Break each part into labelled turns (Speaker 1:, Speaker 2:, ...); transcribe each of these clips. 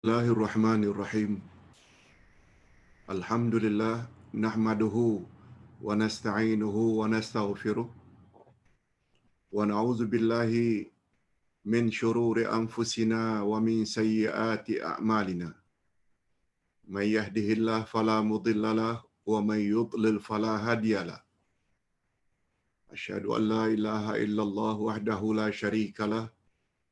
Speaker 1: Bismillahirrahmanirrahim. Alhamdulillah nahmaduhu wa nasta'inuhu wa nastaghfiruh wa na'udzu billahi min shururi anfusina wa min sayyiati a'malina. May yahdihillahu fala mudilla lahu wa may yudlil fala hadiya lahu. Asyhadu an la ilaha illallah wahdahu la syarika lah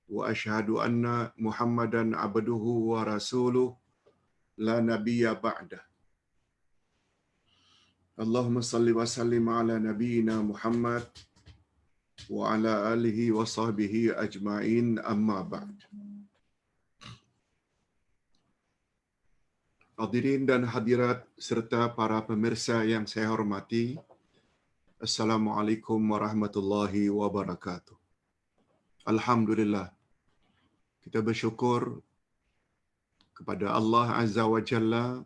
Speaker 1: wa asyhadu anna Muhammadan abduhu wa rasuluh la nabiyya ba'dah. Allahumma salli wa sallim ala nabiyyina Muhammad wa ala alihi wa sahbihi ajma'in amma ba'd. Hadirin dan hadirat serta para pemirsa yang saya hormati, Assalamualaikum warahmatullahi wabarakatuh. Alhamdulillah, kita bersyukur kepada Allah Azza wa Jalla.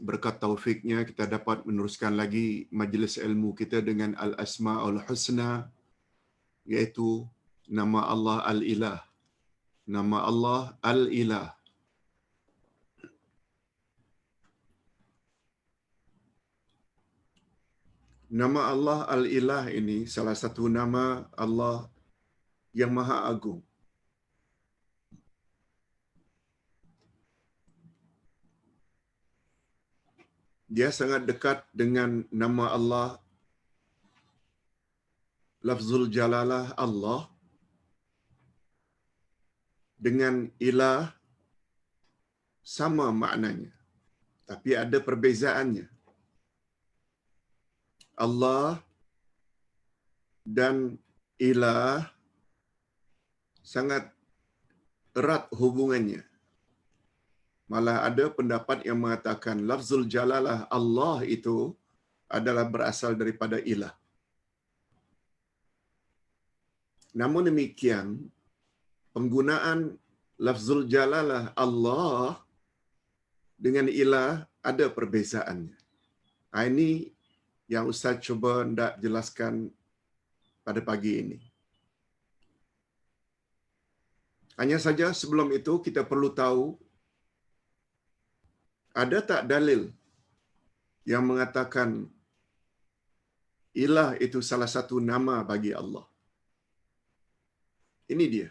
Speaker 1: Berkat taufiknya kita dapat meneruskan lagi majlis ilmu kita dengan Al-Asma'ul Husna, iaitu nama Allah Al-Ilah. Nama Allah Al-Ilah. Nama Allah Al-Ilah ini salah satu nama Allah yang Maha Agung. Dia sangat dekat dengan nama Allah, lafzul jalalah Allah, dengan ilah sama maknanya, tapi ada perbezaannya. Allah dan ilah sangat erat hubungannya. Malah ada pendapat yang mengatakan lafzul jalalah Allah itu adalah berasal daripada ilah. Namun demikian, penggunaan lafzul jalalah Allah dengan ilah ada perbezaannya. Ini yang Ustaz cuba hendak jelaskan pada pagi ini. Hanya saja sebelum itu kita perlu tahu, ada tak dalil yang mengatakan ilah itu salah satu nama bagi Allah? Ini dia.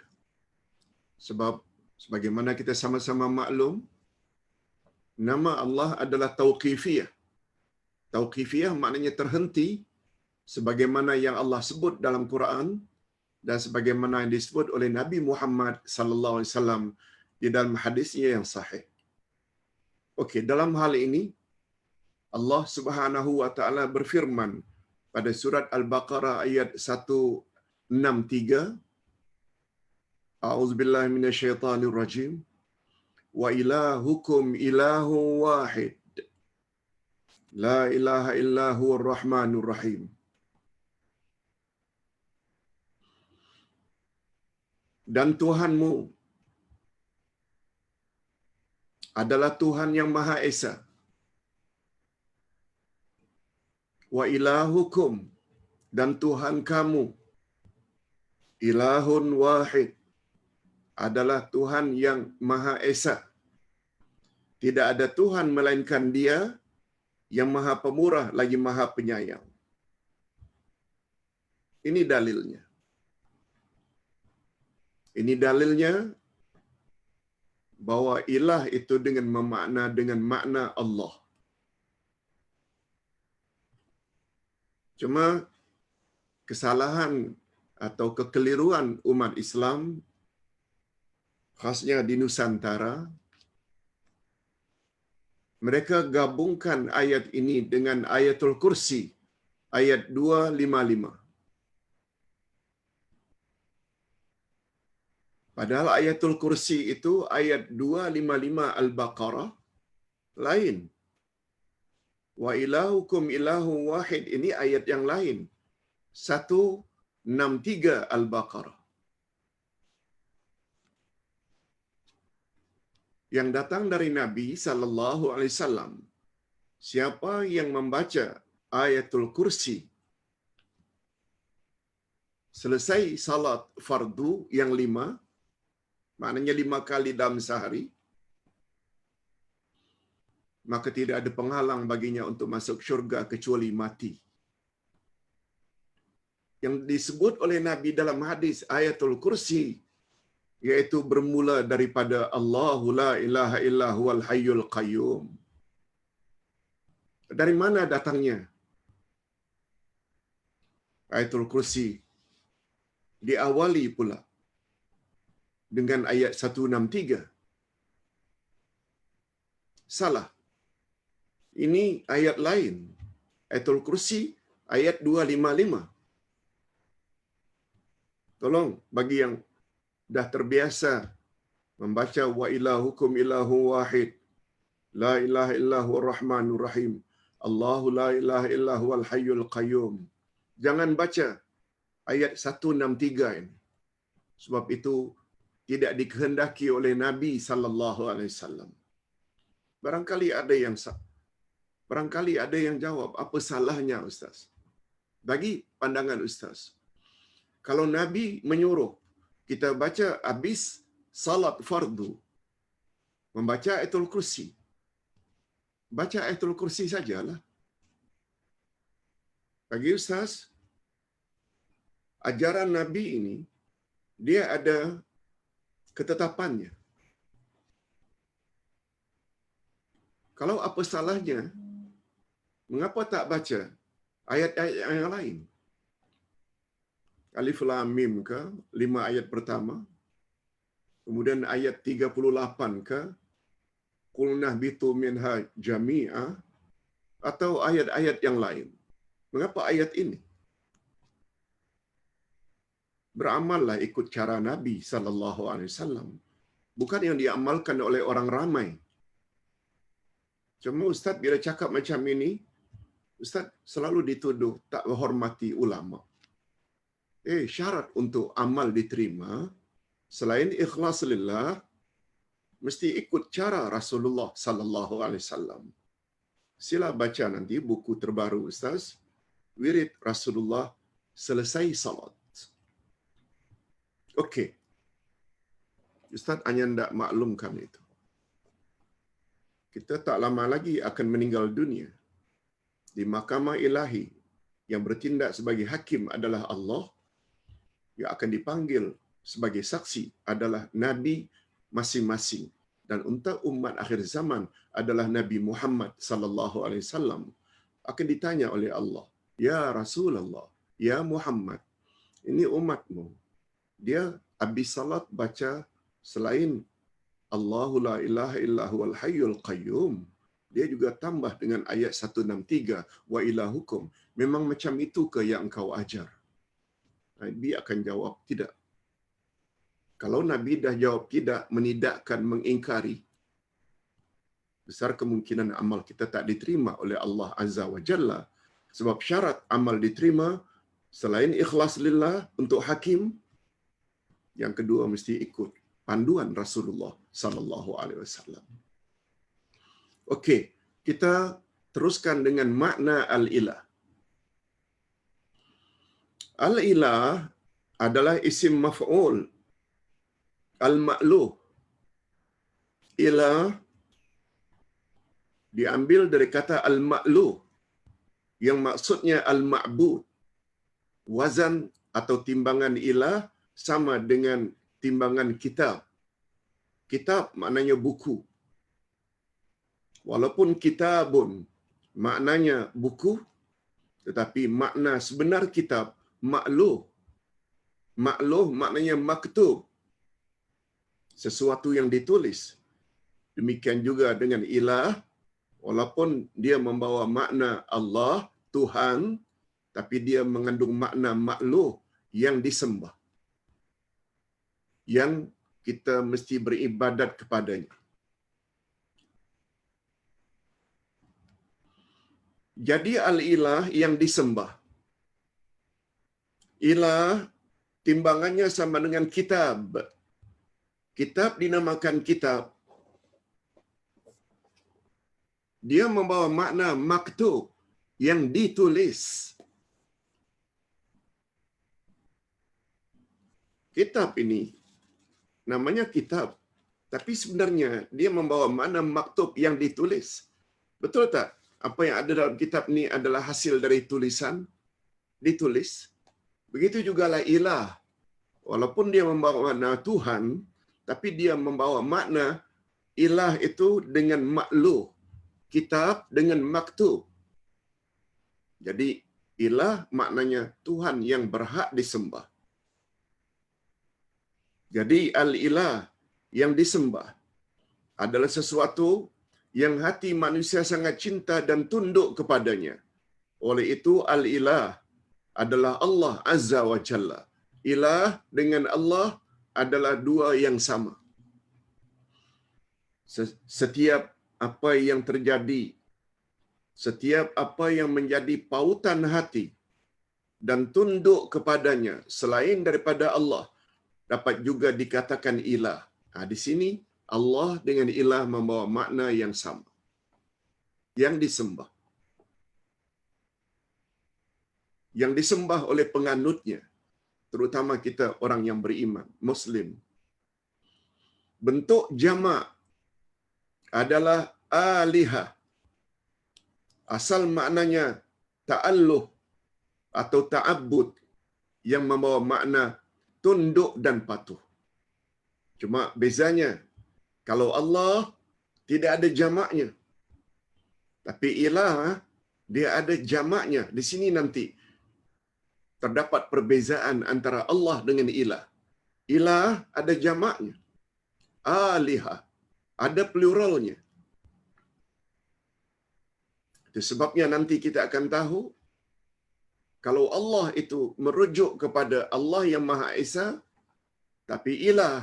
Speaker 1: Sebab sebagaimana kita sama-sama maklum, nama Allah adalah tauqifiyah. Tauqifiyah maknanya terhenti, sebagaimana yang Allah sebut dalam Quran dan sebagaimana yang disebut oleh Nabi Muhammad sallallahu alaihi wasallam di dalam hadisnya yang sahih. Okey, dalam hal ini Allah Subhanahu wa taala berfirman pada surat Al-Baqarah ayat 163, A'udzubillahi minasyaitonir rajim. Wa ilahukum ilahu wahid. La ilaha illa huwar rahmanur rahim. Dan Tuhanmu adalah Tuhan yang Maha Esa. Wa ilahukum, dan Tuhan kamu, ilahun wahid, adalah Tuhan yang Maha Esa. Tidak ada Tuhan melainkan Dia yang Maha Pemurah lagi Maha Penyayang. Ini dalilnya. Ini dalilnya bahwa ilah itu dengan makna Allah. Cuma kesalahan atau kekeliruan umat Islam, khasnya di Nusantara, mereka gabungkan ayat ini dengan ayatul kursi, ayat 255. Padahal ayatul kursi itu ayat 255 Al-Baqarah lain. Wa ilahukum ilahu wahid, ini ayat yang lain. 163 Al-Baqarah. Yang datang dari Nabi sallallahu alaihi wasallam, siapa yang membaca ayatul kursi selesai salat fardu yang 5, maknanya 5 kali dalam sehari, maka tidak ada penghalang baginya untuk masuk syurga kecuali mati. Yang disebut oleh Nabi dalam hadis Ayatul Kursi, yaitu bermula daripada Allahu la ilaha illa huwal hayyul qayyum. Dari mana datangnya Ayatul Kursi? Diawali pula dengan ayat 163. Salah. Ini ayat lain. Ayatul Kursi ayat 255. Tolong bagi yang dah terbiasa membaca wa ilahukum ilahu wahid, la ilaha illahu ar-rahmanur rahim, Allahu la ilaha illahu al-hayyul qayyum. Jangan baca ayat 163 ini. Sebab itu tidak dikehendaki oleh Nabi sallallahu alaihi wasallam. Barangkali ada yang jawab, apa salahnya Ustaz? Bagi pandangan Ustaz, kalau Nabi menyuruh kita baca habis salat fardu, membaca Ayatul Kursi, baca Ayatul Kursi sajalah. Bagi Ustaz, ajaran Nabi ini, dia ada ketetapannya. Kalau apa salahnya, mengapa tak baca ayat-ayat yang lain? Alif Lam Mim ke, 5 ayat pertama. Kemudian ayat 38 ke, Qul nahbitu minha jami'a, atau ayat-ayat yang lain. Mengapa ayat ini? Beramallah ikut cara Nabi sallallahu alaihi wasallam. Bukan yang diamalkan oleh orang ramai. Cuma Ustaz bila cakap macam ini, Ustaz selalu dituduh tak menghormati ulama. Syarat untuk amal diterima, selain ikhlas lillah, mesti ikut cara Rasulullah sallallahu alaihi wasallam. Sila baca nanti buku terbaru Ustaz, Wirid Rasulullah selesai salat. Okey. Ustaz hanya nak maklumkan itu. Kita tak lama lagi akan meninggal dunia. Di mahkamah ilahi, yang bertindak sebagai hakim adalah Allah, yang akan dipanggil sebagai saksi adalah Nabi masing-masing. Dan untuk umat akhir zaman adalah Nabi Muhammad sallallahu alaihi wasallam. Akan ditanya oleh Allah, "Ya Rasulullah, ya Muhammad, ini umatmu. Dia habis salat baca selain Allahu la ilaha illa huwal hayyul qayyum, dia juga tambah dengan ayat 163 wa ilahukum. Memang macam itu ke yang engkau ajar?" Nabi akan jawab tidak. Kalau Nabi dah jawab tidak, menidakkan, mengingkari, besar kemungkinan amal kita tak diterima oleh Allah Azza wa Jalla. Sebab syarat amal diterima selain ikhlas lillah untuk hakim, yang kedua mesti ikut panduan Rasulullah sallallahu alaihi wasallam. Okey, kita teruskan dengan makna al-ilah. Al-ilah adalah isim maf'ul. Al-ma'luh. Ilah diambil dari kata al-ma'luh, yang maksudnya al-ma'bud. Wazan atau timbangan ilah sama dengan timbangan kitab. Kitab maknanya buku. Walaupun kitabun maknanya buku, tetapi makna sebenar kitab ma'luh. Ma'luh maknanya maktub, sesuatu yang ditulis. Demikian juga dengan ilah, walaupun dia membawa makna Allah, Tuhan, tapi dia mengandung makna ma'luh, yang disembah, yang kita mesti beribadat kepadanya. Jadi al-ilah yang disembah. Ilah timbangannya sama dengan kitab. Kitab dinamakan kitab. Dia membawa makna maktub, yang ditulis. Kitab ini namanya kitab, tapi sebenarnya dia membawa makna maktub, yang ditulis. Betul tak? Apa yang ada dalam kitab ni adalah hasil dari tulisan, ditulis. Begitu jugalah ilah. Walaupun dia membawa makna Tuhan, tapi dia membawa makna ilah itu dengan makluh. Kitab dengan maktub. Jadi ilah maknanya Tuhan yang berhak disembah. Jadi al-ilah yang disembah adalah sesuatu yang hati manusia sangat cinta dan tunduk kepadanya. Oleh itu al-ilah adalah Allah Azza wa Jalla. Ilah dengan Allah adalah dua yang sama. Setiap apa yang terjadi, setiap apa yang menjadi pautan hati dan tunduk kepadanya selain daripada Allah dapat juga dikatakan ilah. Di sini Allah dengan ilah membawa makna yang sama. Yang disembah. Yang disembah oleh penganutnya, terutama kita orang yang beriman, Muslim. Bentuk jamak adalah alihah. Asal maknanya ta'alluh atau ta'abbud yang membawa makna tunduk dan patuh. Cuma bezanya, kalau Allah tidak ada jamaknya. Tapi ilah dia ada jamaknya. Di sini nanti terdapat perbezaan antara Allah dengan ilah. Ilah ada jamaknya. Alihah ada pluralnya. Itu sebabnya nanti kita akan tahu kalau Allah itu merujuk kepada Allah yang Maha Esa, tapi ilah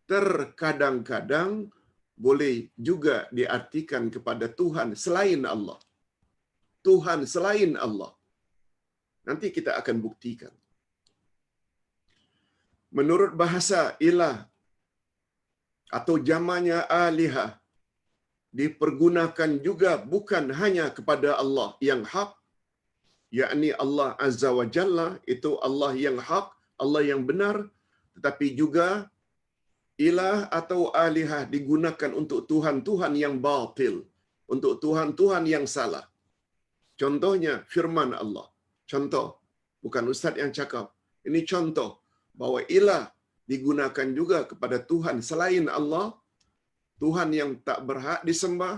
Speaker 1: terkadang-kadang boleh juga diartikan kepada Tuhan selain Allah. Tuhan selain Allah. Nanti kita akan buktikan. Menurut bahasa ilah atau jamaknya alihah dipergunakan juga bukan hanya kepada Allah yang hak, yakni Allah Azza wa Jalla, itu Allah yang hak, Allah yang benar, tetapi juga ilah atau alihah digunakan untuk Tuhan-Tuhan yang batil, untuk Tuhan-Tuhan yang salah. Contohnya firman Allah. Contoh, bukan ustaz yang cakap. Ini contoh bahwa ilah digunakan juga kepada Tuhan selain Allah, Tuhan yang tak berhak disembah,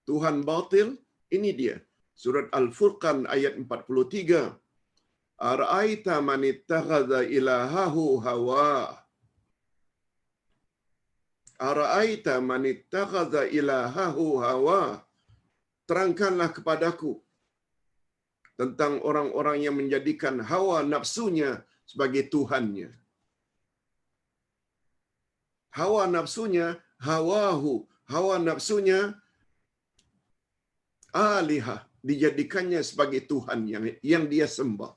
Speaker 1: Tuhan batil. Ini dia. Surat Al-Furqan ayat 43. Ara'aita man ittakhadha ilahahu hawa. Ara'aita man ittakhadha ilahahu hawa. Terangkanlah kepadaku tentang orang-orang yang menjadikan hawa nafsunya sebagai Tuhannya. Hawa nafsunya, hawahu, hawa nafsunya alihah, dijadikannya sebagai Tuhan yang dia sembah.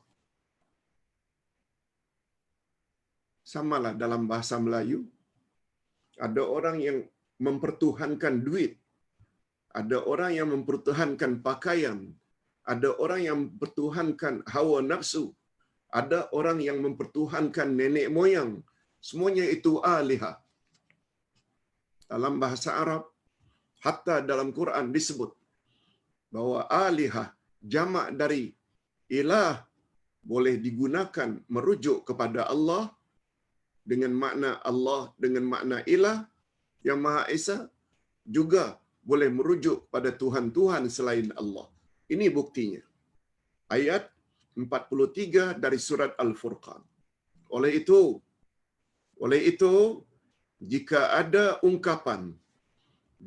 Speaker 1: Samalah dalam bahasa Melayu, ada orang yang mempertuhankan duit, ada orang yang mempertuhankan pakaian, ada orang yang mempertuhankan hawa nafsu, ada orang yang mempertuhankan nenek moyang. Semuanya itu alihah. Dalam bahasa Arab, hatta dalam Quran disebut bahwa alihah, jamak dari ilah, boleh digunakan merujuk kepada Allah dengan makna Allah, dengan makna ilah yang Maha Esa, juga boleh merujuk pada Tuhan-Tuhan selain Allah. Ini buktinya. Ayat 43 dari surat Al-Furqan. Oleh itu, jika ada ungkapan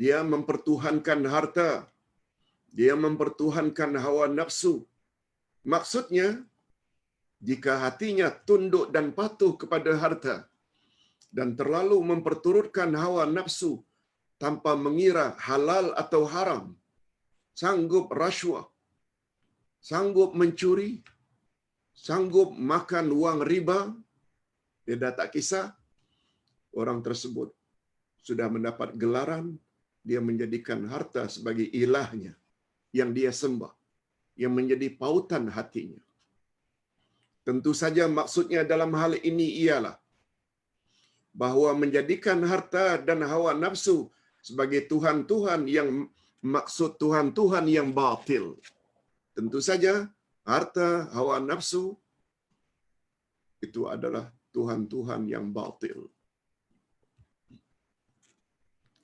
Speaker 1: dia mempertuhankan harta, dia mempertuhankan hawa nafsu, maksudnya jika hatinya tunduk dan patuh kepada harta dan terlalu memperturutkan hawa nafsu tanpa mengira halal atau haram, sanggup rasuah, sanggup mencuri, sanggup makan wang riba, dia dah tak kisah, orang tersebut sudah mendapat gelaran, dia menjadikan harta sebagai ilahnya yang dia sembah, yang menjadi pautan hatinya. Tentu saja maksudnya dalam hal ini ialah bahawa menjadikan harta dan hawa nafsu sebagai Tuhan-Tuhan yang maksud Tuhan-Tuhan yang batil. Tentu saja harta, hawa nafsu itu adalah Tuhan-Tuhan yang batil.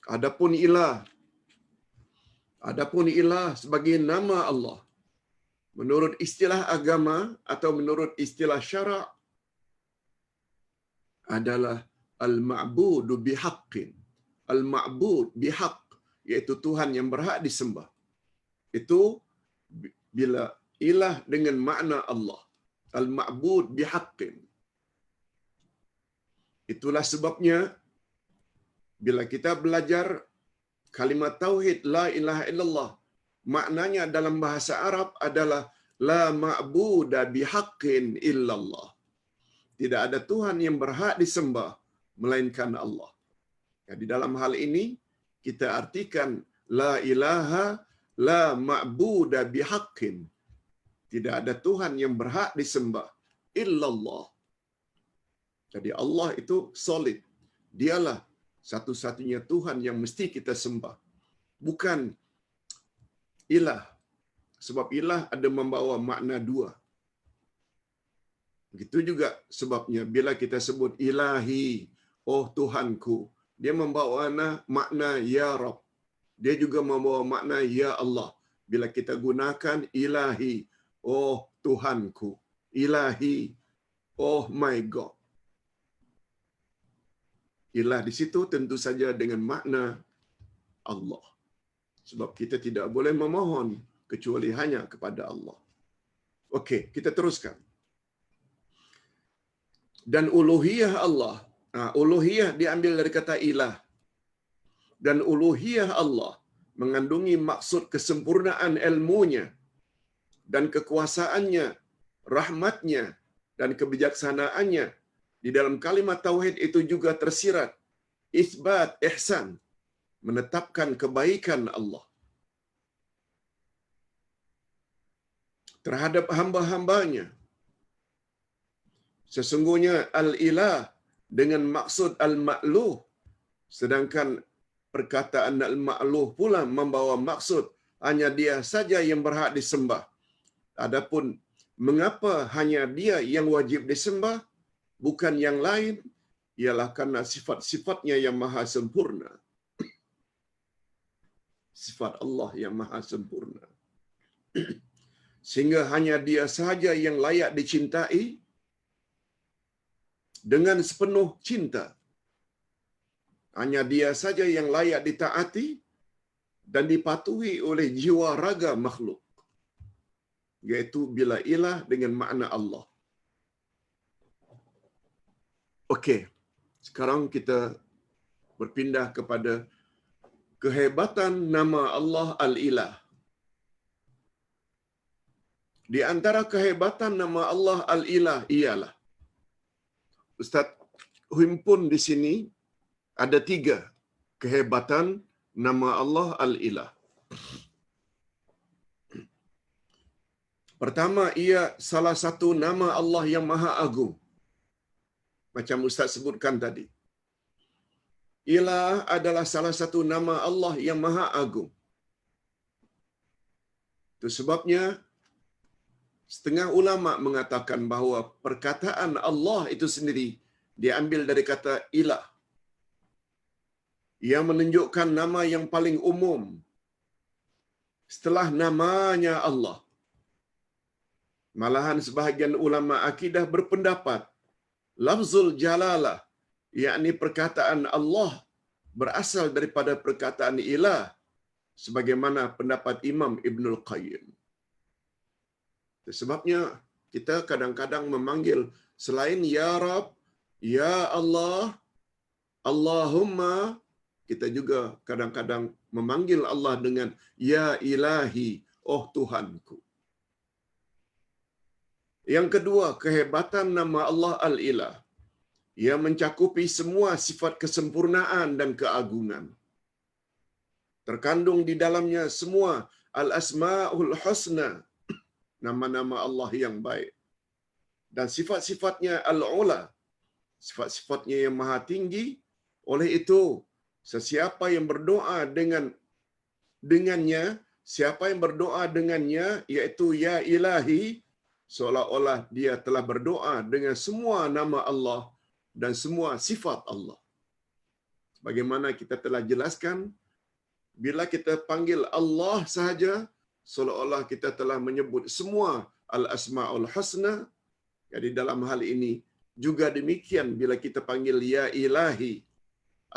Speaker 1: Adapun ilah sebagai nama Allah, menurut istilah agama atau menurut istilah syarak, adalah al-ma'budu bihaqqin. Al-ma'bud bihaq, iaitu Tuhan yang berhak disembah. Itu bila ilah dengan makna Allah. Al-ma'bud bihaqqin. Itulah sebabnya bila kita belajar kalimat tauhid la ilaha illallah, maknanya dalam bahasa Arab adalah la ma'buda bihaqqin illallah. Tidak ada Tuhan yang berhak disembah melainkan Allah. Ya, di dalam hal ini kita artikan la ilaha la ma'buda bihaqqin. Tidak ada Tuhan yang berhak disembah illallah. Jadi Allah itu solid. Dialah satu-satunya Tuhan yang mesti kita sembah. Bukan ilah. Sebab ilah ada membawa makna dua. Begitu juga sebabnya bila kita sebut ilahi, oh Tuhanku, dia membawa makna ya Rabb. Dia juga membawa makna ya Allah. Bila kita gunakan ilahi, oh Tuhanku, ilahi, oh my God. Ilah di situ tentu saja dengan makna Allah. Sebab kita tidak boleh memohon kecuali hanya kepada Allah. Okey, kita teruskan. Dan uluhiyah Allah. Uluhiyah diambil dari kata ilah. Dan uluhiyah Allah mengandungi maksud kesempurnaan ilmunya dan kekuasaannya, rahmatnya dan kebijaksanaannya. Di dalam kalimat tauhid itu juga tersirat isbat ihsan, menetapkan kebaikan Allah terhadap hamba-hambanya. Sesungguhnya al-ilah dengan maksud al-ma'luh, sedangkan perkataan al-ma'luh pula membawa maksud hanya dia saja yang berhak disembah. Adapun mengapa hanya dia yang wajib disembah, bukan yang lain, ialah karena sifat-sifatnya yang maha sempurna. Sifat Allah yang maha sempurna. Sehingga hanya dia sahaja yang layak dicintai dengan sepenuh cinta. Hanya dia saja yang layak ditaati dan dipatuhi oleh jiwa raga makhluk. Iaitu bila ilah dengan makna Allah. Okey, sekarang kita berpindah kepada kehebatan nama Allah Al-Ilah. Di antara kehebatan nama Allah Al-Ilah ialah, Ustaz himpun di sini ada 3 kehebatan nama Allah Al-Ilah. Pertama, ia salah satu nama Allah yang maha agung. Macam Ustaz sebutkan tadi. Ilah adalah salah satu nama Allah yang maha agung. Itu sebabnya setengah ulama mengatakan bahawa perkataan Allah itu sendiri diambil dari kata ilah, yang menunjukkan nama yang paling umum setelah namanya Allah. Malahan sebahagian ulama akidah berpendapat lafzul jalalah, yakni perkataan Allah, berasal daripada perkataan ilah, sebagaimana pendapat Imam Ibnul Qayyim. Sebabnya kita kadang-kadang memanggil selain ya Rab, ya Allah, Allahumma, kita juga kadang-kadang memanggil Allah dengan ya Ilahi, oh Tuhanku. Yang kedua, kehebatan nama Allah Al-Ilah. Ia mencakupi semua sifat kesempurnaan dan keagungan. Terkandung di dalamnya semua Al-Asma'ul Husna, nama-nama Allah yang baik. Dan sifat-sifatnya Al-Ula, sifat-sifatnya yang maha tinggi. Oleh itu, sesiapa yang berdoa dengan dengannya, siapa yang berdoa dengannya, iaitu ya ilahi, seolah-olah dia telah berdoa dengan semua nama Allah dan semua sifat Allah. Bagaimana kita telah jelaskan, bila kita panggil Allah sahaja, seolah-olah kita telah menyebut semua al-asma'ul husna. Jadi dalam hal ini juga demikian bila kita panggil ya ilahi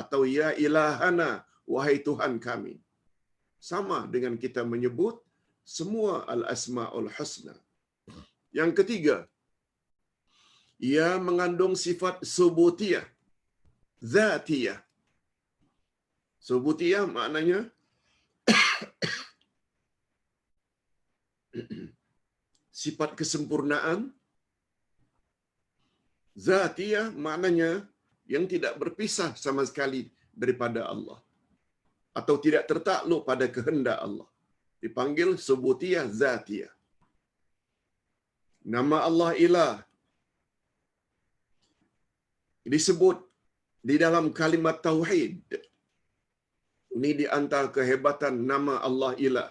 Speaker 1: atau ya ilahana, wahai Tuhan kami. Sama dengan kita menyebut semua al-asma'ul husna. Yang ketiga, ia mengandung sifat subutiyah, zatiyah. Subutiyah maknanya sifat kesempurnaan. Zatiyah maknanya yang tidak berpisah sama sekali daripada Allah atau tidak tertakluk pada kehendak Allah. Dipanggil subutiyah zatiyah. Nama Allah Ilah disebut di dalam kalimat tauhid. Ini di antara kehebatan nama Allah Ilah.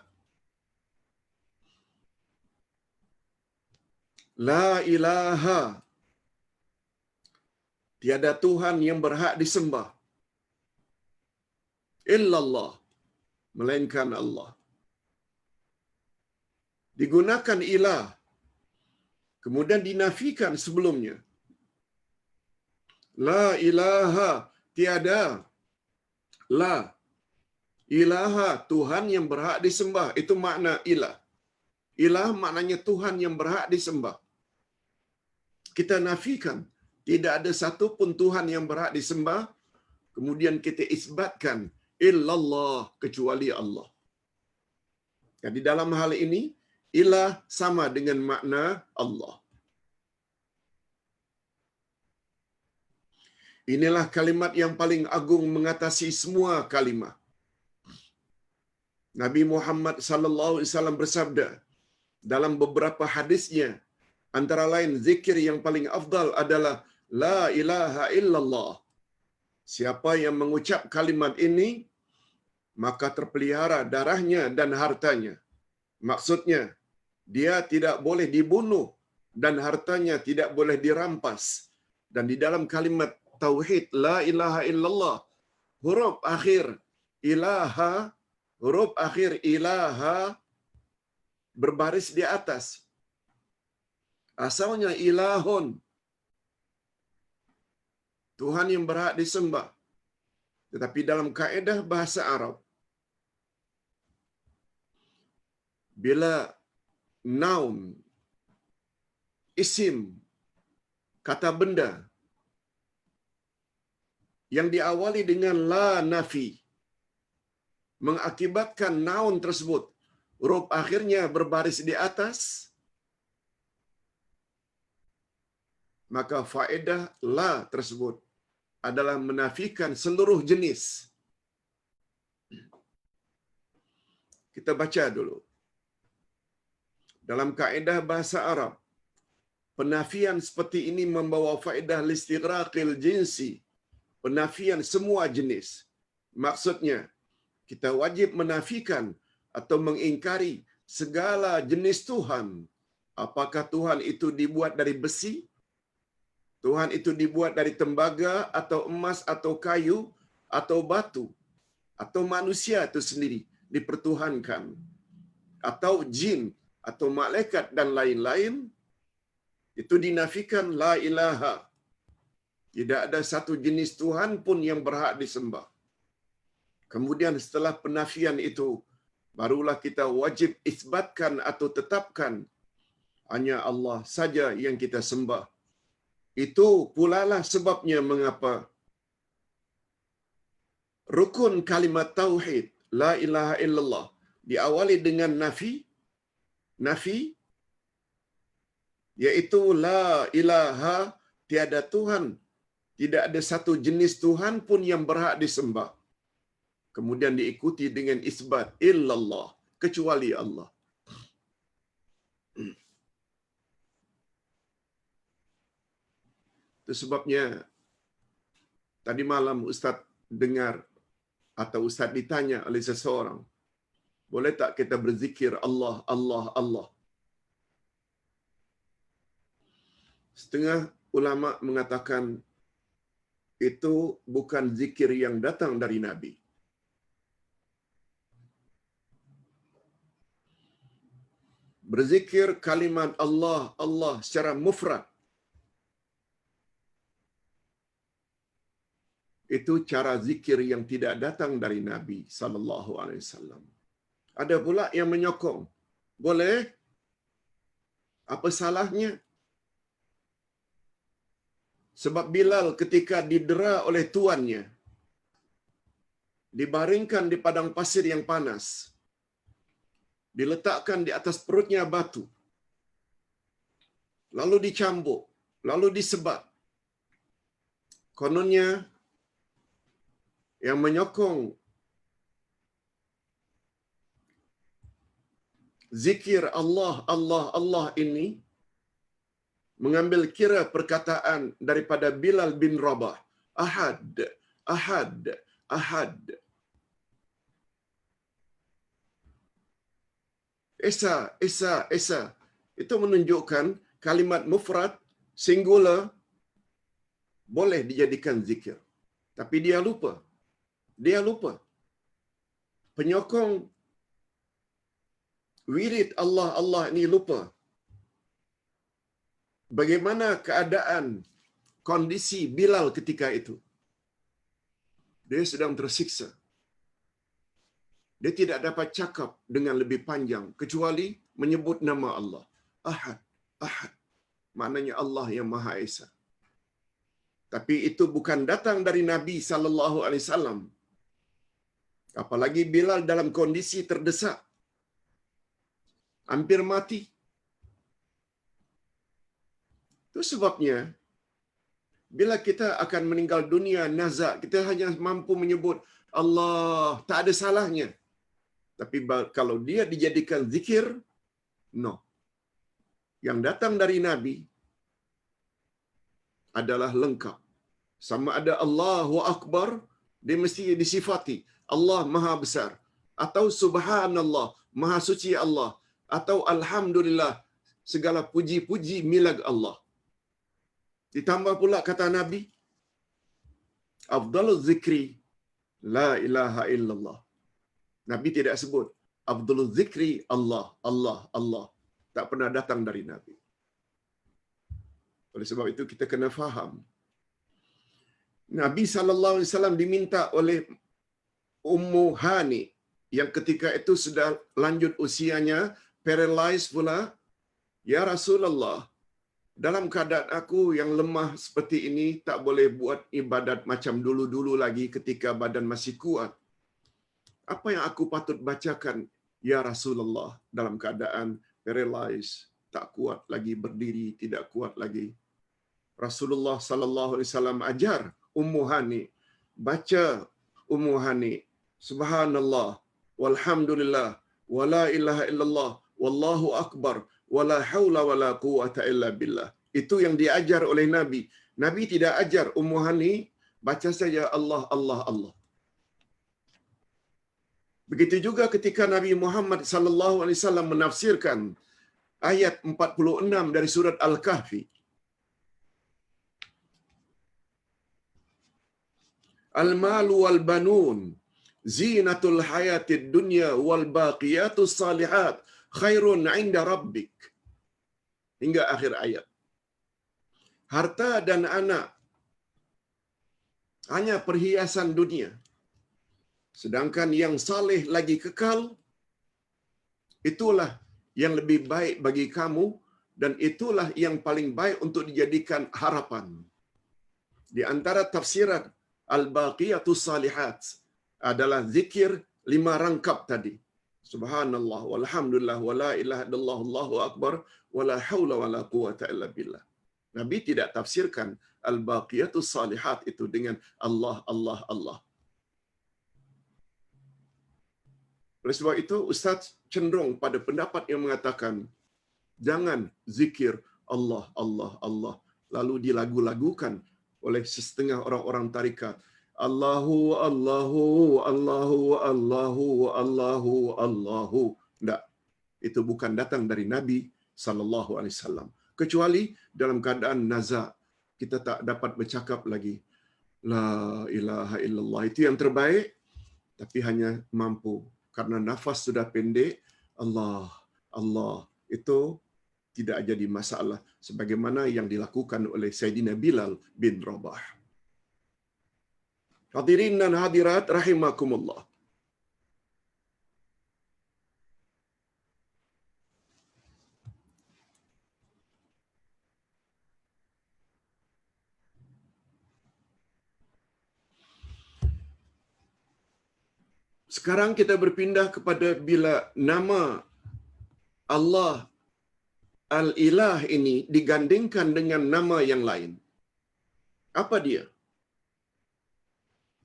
Speaker 1: La ilaha, tiada Tuhan yang berhak disembah, illallah, melainkan Allah. Digunakan ilah, kemudian dinafikan sebelumnya. La ilaha, tiada. La ilaha, Tuhan yang berhak disembah. Itu makna ilah. Ilah maknanya Tuhan yang berhak disembah. Kita nafikan, tidak ada satu pun Tuhan yang berhak disembah. Kemudian kita isbatkan, illallah, kecuali Allah. Jadi dalam hal ini, ilah sama dengan makna Allah. Inilah kalimat yang paling agung mengatasi semua kalimah. Nabi Muhammad sallallahu alaihi wasallam bersabda dalam beberapa hadisnya, antara lain zikir yang paling afdal adalah la ilaha illallah. Siapa yang mengucap kalimat ini, maka terpelihara darahnya dan hartanya. Maksudnya, dia tidak boleh dibunuh dan hartanya tidak boleh dirampas. Dan di dalam kalimat tauhid la ilaha illallah, huruf akhir ilaha, huruf akhir ilaha berbaris di atas. Asalnya ilahun, Tuhan yang berhak disembah. Tetapi dalam kaedah bahasa Arab, bila noun, isim, kata benda yang diawali dengan la nafi, mengakibatkan noun tersebut huruf akhirnya berbaris di atas, maka faedah la tersebut adalah menafikan seluruh jenis. Kita baca dulu. Dalam kaedah bahasa Arab, penafian seperti ini membawa faedah listighraqil jinsi, penafian semua jenis. Maksudnya, kita wajib menafikan atau mengingkari segala jenis Tuhan. Apakah Tuhan itu dibuat dari besi? Tuhan itu dibuat dari tembaga atau emas atau kayu atau batu atau manusia itu sendiri dipertuhankan atau jin atau malaikat dan lain-lain, itu dinafikan la ilaha. Tidak ada satu jenis Tuhan pun yang berhak disembah. Kemudian setelah penafian itu, barulah kita wajib isbatkan atau tetapkan hanya Allah saja yang kita sembah. Itu pula lah sebabnya mengapa rukun kalimat tauhid la ilaha illallah diawali dengan nafi, yaitu la ilaha, tiada Tuhan, tidak ada satu jenis Tuhan pun yang berhak disembah. Kemudian diikuti dengan isbat illallah, kecuali Allah. Itu sebabnya tadi malam Ustaz dengar atau Ustaz ditanya oleh seseorang, Boleh tak kita berzikir Allah, Allah, Allah? Setengah ulama mengatakan itu bukan zikir yang datang dari Nabi. Berzikir kalimat Allah, Allah secara mufrad, itu cara zikir yang tidak datang dari Nabi sallallahu alaihi wasallam. Ada pula yang menyokong, boleh, apa salahnya? Sebab Bilal ketika didera oleh tuannya, dibaringkan di padang pasir yang panas, diletakkan di atas perutnya batu, lalu dicambuk, lalu disebat. Kononnya yang menyokong zikir Allah, Allah, Allah ini mengambil kira perkataan daripada Bilal bin Rabah. Ahad, Ahad, Ahad. Esa, Esa, Esa. Itu menunjukkan kalimat mufrad, singular, boleh dijadikan zikir. Tapi dia lupa. Dia lupa. Penyokong wirid Allah, Allah ini lupa. Bagaimana keadaan kondisi Bilal ketika itu? Dia sedang tersiksa. Dia tidak dapat cakap dengan lebih panjang kecuali menyebut nama Allah. Ahad, Ahad. Maknanya Allah yang Maha Esa. Tapi itu bukan datang dari Nabi sallallahu alaihi wasallam. Apalagi Bilal dalam kondisi terdesak, hampir mati. Itu sebabnya bila kita akan meninggal dunia nazak, kita hanya mampu menyebut Allah, tak ada salahnya. Tapi kalau dia dijadikan zikir, no. Yang datang dari Nabi adalah lengkap. Sama ada Allahu Akbar, dia mesti disifati Allah Maha Besar, atau Subhanallah, Maha Suci Allah, atau Alhamdulillah, segala puji-puji milik Allah. Ditambah pula kata Nabi, Afdalul Zikri La ilaha illallah. Nabi tidak sebut Afdalul Zikri Allah, Allah, Allah. Tak pernah datang dari Nabi. Oleh sebab itu kita kena faham. Nabi SAW diminta oleh Ummu Hani yang ketika itu sudah lanjut usianya, paralyzed pula. Ya Rasulullah, dalam keadaan aku yang lemah seperti ini, tak boleh buat ibadat macam dulu-dulu lagi ketika badan masih kuat. Apa yang aku patut bacakan, ya Rasulullah, dalam keadaan paralyzed, tak kuat lagi berdiri, tidak kuat lagi. Rasulullah sallallahu alaihi wasallam ajar Ummu Hani, baca Ummu Hani, Subhanallah, walhamdulillah, wala ilaha illallah, wallahu akbar, wala haula wala quwata illa billah. Itu yang diajar oleh Nabi. Nabi tidak ajar Ummu Hani baca saja Allah, Allah, Allah. Begitu juga ketika Nabi Muhammad sallallahu alaihi wasallam menafsirkan ayat 46 dari surat Al-Kahfi. Al-malu wal banun zinatul hayatid dunya wal baqiyatus salihat khairun 'inda rabbik. Hingga akhir ayat. Harta dan anak hanya perhiasan dunia. Sedangkan yang saleh lagi kekal, itulah yang lebih baik bagi kamu dan itulah yang paling baik untuk dijadikan harapan. Di antara tafsiran Al-Baqiyatus Salihat adalah zikir 5 rangkap tadi. Subhanallah, walhamdulillah, wala ilaha illallah, Allahu akbar, wala haula wala quwata illa billah. Nabi tidak tafsirkan Al-Baqiyatus Salihat itu dengan Allah, Allah, Allah. Oleh sebab itu, Ustaz cenderung pada pendapat yang mengatakan, jangan zikir Allah, Allah, Allah, lalu dilagu-lagukan oleh setengah orang-orang tarikat. Allahu, Allahu, Allahu, Allahu, Allahu, Allahu. Tidak. Itu bukan datang dari Nabi sallallahu alaihi wasallam. Kecuali dalam keadaan naza, kita tak dapat bercakap lagi la ilaha illallah. Itu yang terbaik, tapi hanya mampu karena nafas sudah pendek. Allah, Allah, itu tidak jadi masalah sebagaimana yang dilakukan oleh Sayyidina Bilal bin Rabah. Hadirin dan hadirat rahimakumullah. Sekarang kita berpindah kepada bila nama Allah Al-Ilah ini digandingkan dengan nama yang lain. Apa dia?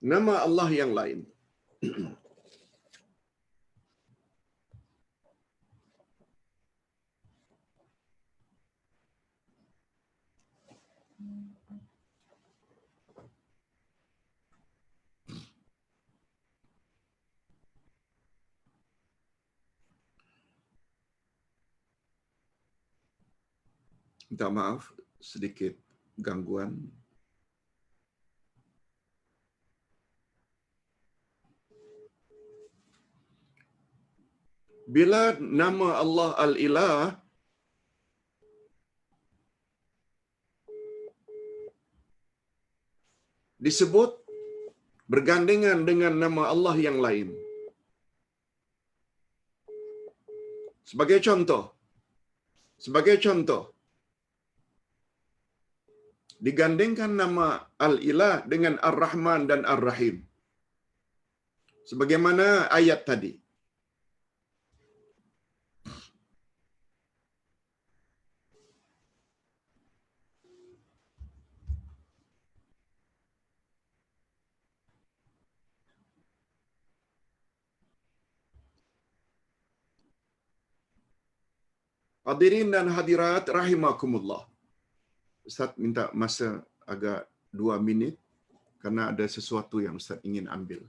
Speaker 1: Nama Allah yang lain. Minta maaf, sedikit gangguan. Bila nama Allah Al-Ilah disebut bergandengan dengan nama Allah yang lain. Sebagai contoh, digandingkan nama Al-Ilah dengan Ar-Rahman dan Ar-Rahim. Sebagaimana ayat tadi. Hadirin dan hadirat rahimakumullah. Ustaz minta masa agak 2 minit karena ada sesuatu yang Ustaz ingin ambil.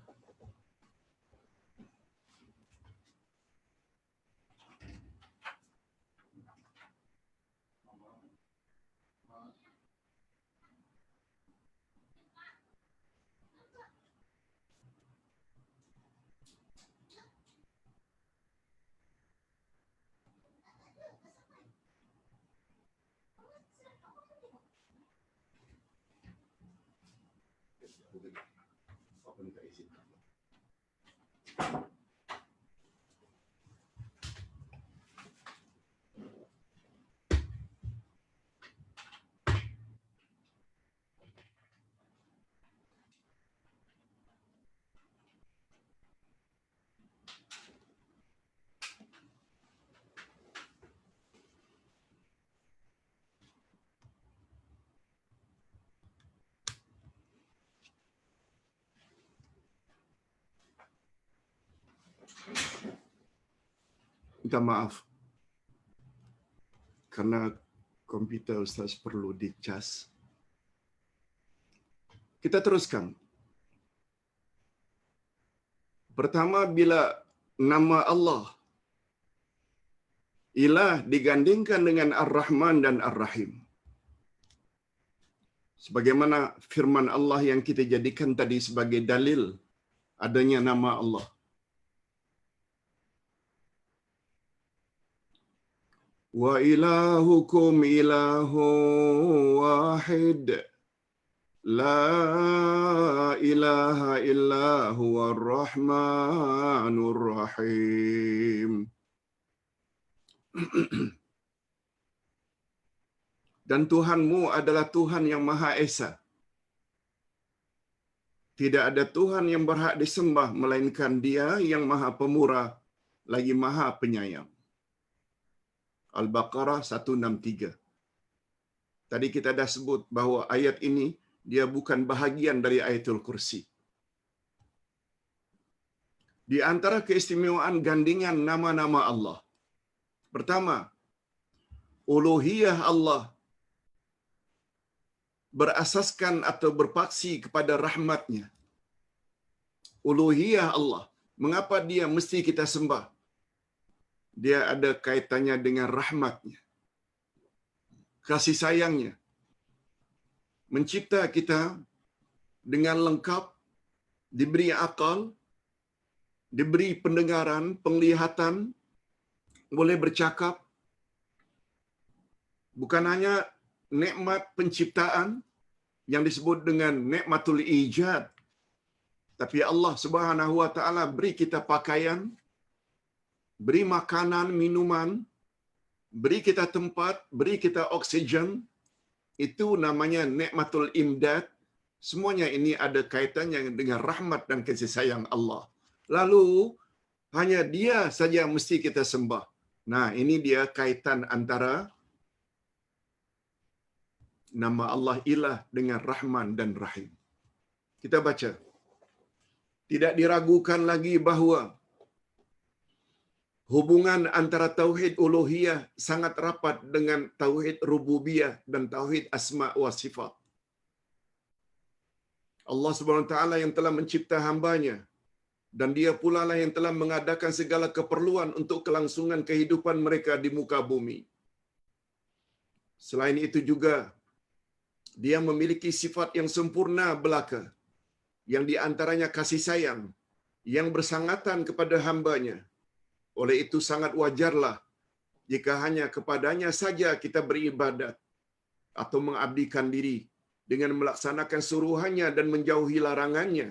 Speaker 1: Minta maaf karena komputer Ustaz perlu dicas. Kita teruskan. Pertama, bila nama Allah Ilah digandingkan dengan Ar-Rahman dan Ar-Rahim. Sebagaimana firman Allah yang kita jadikan tadi sebagai dalil adanya nama Allah. Wa ilahukum ilahu wahid. La ilaha illa huwa ar-Rahmanur Rahim. Dan Tuhanmu adalah Tuhan yang Maha Esa. Tidak ada Tuhan yang berhak disembah melainkan Dia yang Maha Pemurah lagi Maha Penyayang. Al-Baqarah 163. Tadi kita dah sebut bahawa ayat ini dia bukan bahagian dari Ayatul Kursi. Di antara keistimewaan gandingan nama-nama Allah. Pertama, uluhiyah Allah berasaskan atau berpaksi kepada rahmatnya. uluhiyah Allah. Mengapa dia mesti kita sembah? Dia ada kaitannya dengan rahmatnya, kasih sayangnya. Mencipta kita dengan lengkap, diberi akal, diberi pendengaran, penglihatan, boleh bercakap. Bukan hanya nikmat penciptaan yang disebut dengan nikmatul ijad, tapi Allah Subhanahu wa taala beri kita pakaian, beri makanan, minuman, beri kita tempat, beri kita oksigen. Itu namanya nikmatul imdad. Semuanya ini ada kaitannya dengan rahmat dan kasih sayang Allah. Lalu hanya dia saja mesti kita sembah. Nah, ini dia kaitan antara nama Allah Ilah dengan Rahman dan Rahim. Kita baca. Tidak diragukan lagi bahawa hubungan antara tauhid uluhiyah sangat rapat dengan tauhid rububiyah dan tauhid asma wa sifat. Allah Subhanahu wa taala yang telah mencipta hamba-Nya, dan dia pula lah yang telah mengadakan segala keperluan untuk kelangsungan kehidupan mereka di muka bumi. Selain itu juga, dia memiliki sifat yang sempurna belaka, yang di antaranya kasih sayang, yang bersangatan kepada hamba-Nya. Oleh itu sangat wajarlah jika hanya kepadanya saja kita beribadat atau mengabdikan diri dengan melaksanakan suruhannya dan menjauhi larangannya.